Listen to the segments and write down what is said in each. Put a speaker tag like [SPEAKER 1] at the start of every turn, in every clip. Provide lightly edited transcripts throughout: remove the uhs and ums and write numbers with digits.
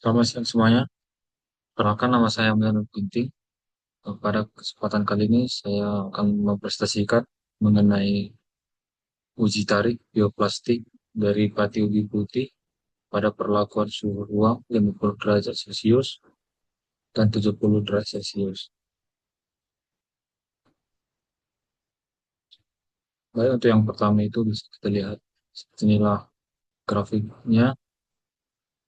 [SPEAKER 1] Selamat siang semuanya. Perkenalkan nama saya Milan Ginting. Pada kesempatan kali ini saya akan mempresentasikan mengenai uji tarik bioplastik dari pati ubi putih pada perlakuan suhu ruang 50 derajat Celcius dan 70 derajat Celcius. Baik, untuk yang pertama itu bisa kita lihat inilah grafiknya.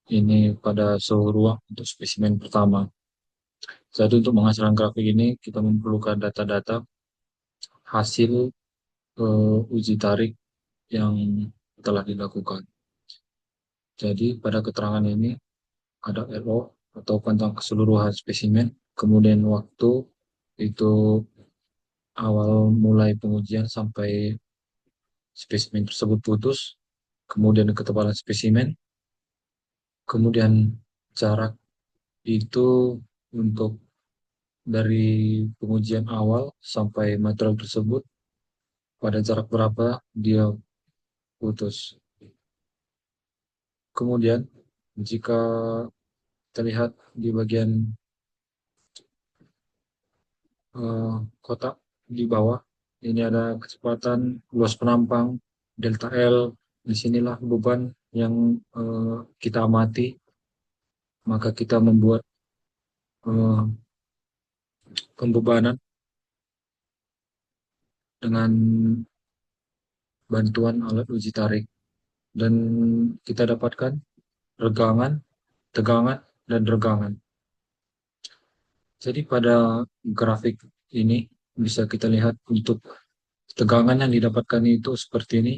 [SPEAKER 1] Ini pada suhu ruang untuk spesimen pertama. Jadi untuk menghasilkan grafik ini kita memerlukan data-data hasil uji tarik yang telah dilakukan. Jadi pada keterangan ini ada RO atau tentang keseluruhan spesimen, kemudian waktu itu awal mulai pengujian sampai spesimen tersebut putus, kemudian ketebalan spesimen, kemudian jarak itu untuk dari pengujian awal sampai material tersebut pada jarak berapa dia putus. Kemudian jika terlihat di bagian kotak di bawah. Ini ada kecepatan, luas penampang, delta L. Disinilah beban yang kita amati. Maka kita membuat eh, pembebanan dengan bantuan alat uji tarik. Dan kita dapatkan regangan, tegangan, dan regangan. Jadi pada grafik ini bisa kita lihat untuk tegangan yang didapatkan itu seperti ini.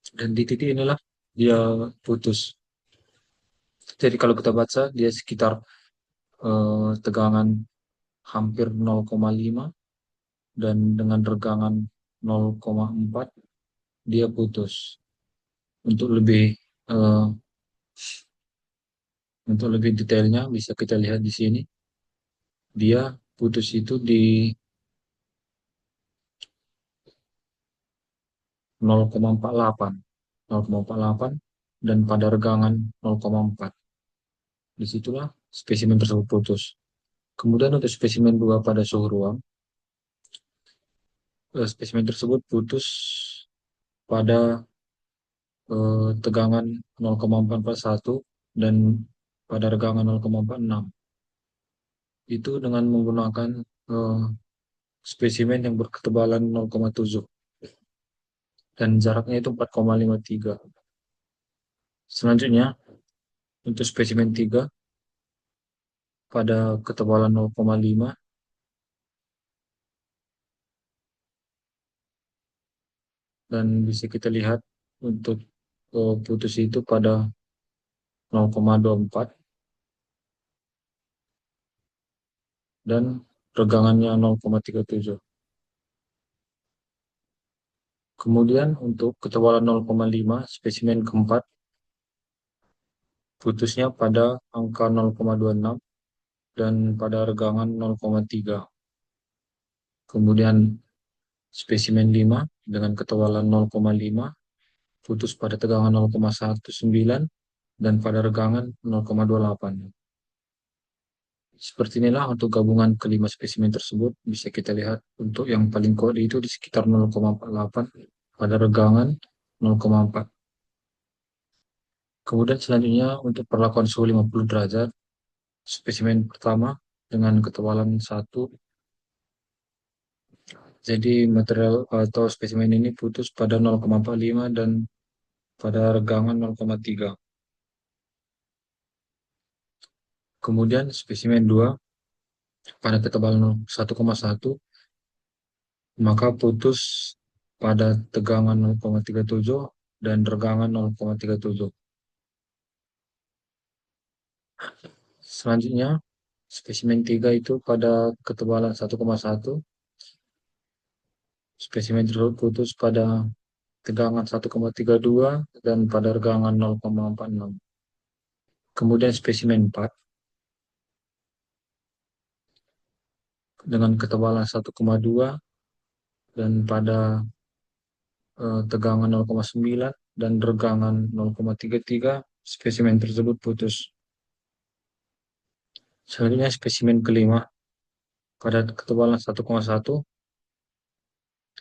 [SPEAKER 1] Dan di titik inilah dia putus. Jadi kalau kita baca dia sekitar tegangan hampir 0,5 dan dengan regangan 0,4 dia putus. Untuk lebih eh, detailnya bisa kita lihat di sini. Dia putus itu di 0,48. 0,48 dan pada regangan 0,4. Disitulah spesimen tersebut putus. Kemudian untuk spesimen 2 pada suhu ruang, spesimen tersebut putus pada tegangan 0,441 dan pada regangan 0,46. Itu dengan menggunakan eh, spesimen yang berketebalan 0,7 dan jaraknya itu 4,53. Selanjutnya untuk spesimen 3 pada ketebalan 0,5 dan bisa kita lihat untuk putus itu pada 0,24 dan regangannya 0,37. Kemudian untuk ketebalan 0,5 spesimen keempat putusnya pada angka 0,26 dan pada regangan 0,3. Kemudian spesimen 5 dengan ketebalan 0,5 putus pada tegangan 0,19 dan pada regangan 0,28. Seperti inilah untuk gabungan kelima spesimen tersebut. Bisa kita lihat untuk yang paling kode itu di sekitar 0,48 pada regangan 0,4. Kemudian selanjutnya untuk perlakuan suhu 50 derajat, spesimen pertama dengan ketebalan 1. Jadi material atau spesimen ini putus pada 0,45 dan pada regangan 0,3. Kemudian spesimen 2 pada ketebalan 1,1 maka putus pada tegangan 0,37 dan regangan 0,37. Selanjutnya spesimen 3 itu pada ketebalan 1,1, spesimen tersebut putus pada tegangan 1,32 dan pada regangan 0,46. Kemudian spesimen 4 dengan ketebalan 1,2 dan pada tegangan 0,9 dan regangan 0,33, spesimen tersebut putus. Selanjutnya spesimen kelima pada ketebalan 1,1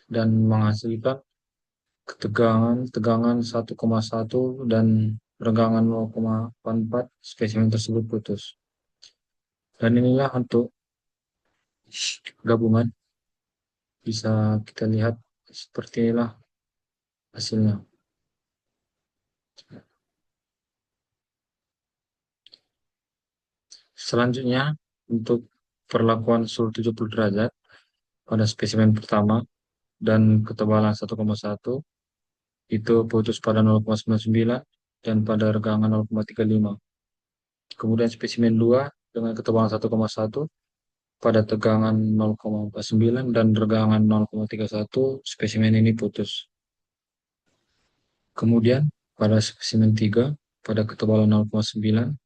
[SPEAKER 1] dan menghasilkan tegangan 1,1 dan regangan 0,44, spesimen tersebut putus. Dan inilah untuk gabungan, bisa kita lihat seperti inilah hasilnya. Selanjutnya untuk perlakuan suhu 70 derajat pada spesimen pertama dan ketebalan 1,1 itu putus pada 0,99 dan pada regangan 0,35. Kemudian spesimen 2 dengan ketebalan 1,1 pada tegangan 0,49 dan regangan 0,31, spesimen ini putus. Kemudian pada spesimen 3 pada ketebalan 0,9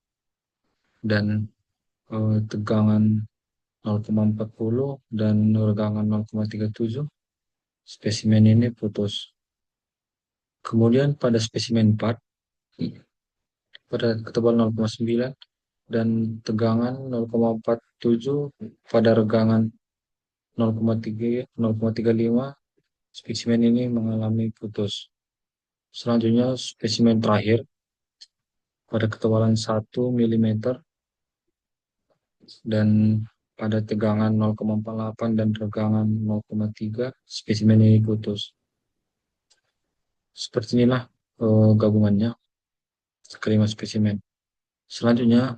[SPEAKER 1] dan tegangan 0,40 dan regangan 0,37, spesimen ini putus. Kemudian pada spesimen 4 pada ketebalan 0,9 dan tegangan 0,47 pada regangan 0,35, spesimen ini mengalami putus. Selanjutnya spesimen terakhir pada ketebalan 1 mm dan pada tegangan 0,48 dan regangan 0,3, spesimen ini putus. Seperti inilah gabungannya kelima spesimen. Selanjutnya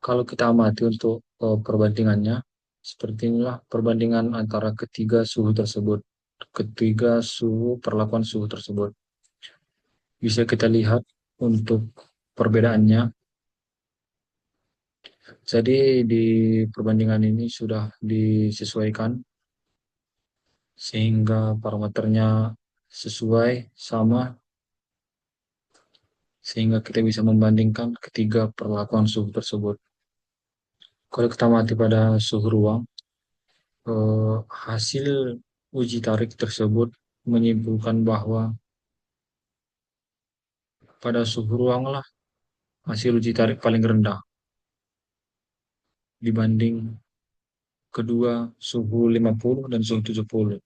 [SPEAKER 1] kalau kita amati untuk perbandingannya, seperti inilah perbandingan antara ketiga suhu perlakuan suhu tersebut. Bisa kita lihat untuk perbedaannya. Jadi di perbandingan ini sudah disesuaikan sehingga parameternya sesuai sama, sehingga kita bisa membandingkan ketiga perlakuan suhu tersebut. Kalau kita amati pada suhu ruang, hasil uji tarik tersebut menyimpulkan bahwa pada suhu ruang lah hasil uji tarik paling rendah dibanding kedua suhu 50 dan suhu 70.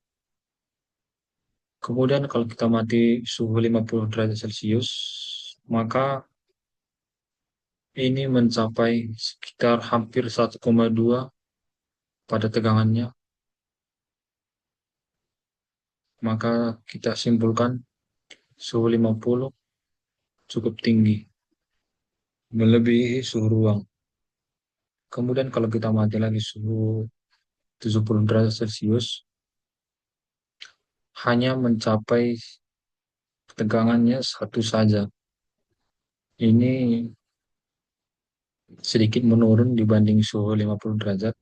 [SPEAKER 1] Kemudian kalau kita mati suhu 50 derajat Celcius, maka ini mencapai sekitar hampir 1,2 pada tegangannya. Maka kita simpulkan suhu 50 cukup tinggi, melebihi suhu ruang. Kemudian kalau kita mati lagi suhu 70 derajat Celcius, hanya mencapai tegangannya satu saja. Ini sedikit menurun dibanding suhu 50 derajat.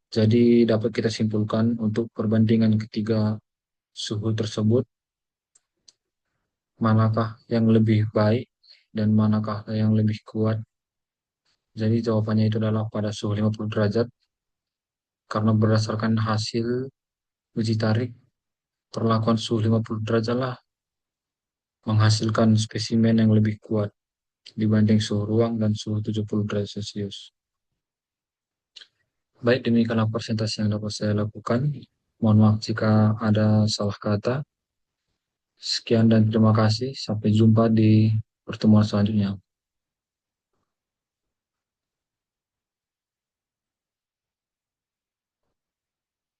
[SPEAKER 1] Jadi dapat kita simpulkan untuk perbandingan ketiga suhu tersebut, manakah yang lebih baik dan manakah yang lebih kuat. Jadi jawabannya itu adalah pada suhu 50 derajat, karena berdasarkan hasil uji tarik, perlakuan suhu 50 derajat lah menghasilkan spesimen yang lebih kuat dibanding suhu ruang dan suhu 70 derajat Celcius. Baik, demikianlah presentasi yang dapat saya lakukan. Mohon maaf jika ada salah kata. Sekian dan terima kasih. Sampai jumpa di pertemuan selanjutnya.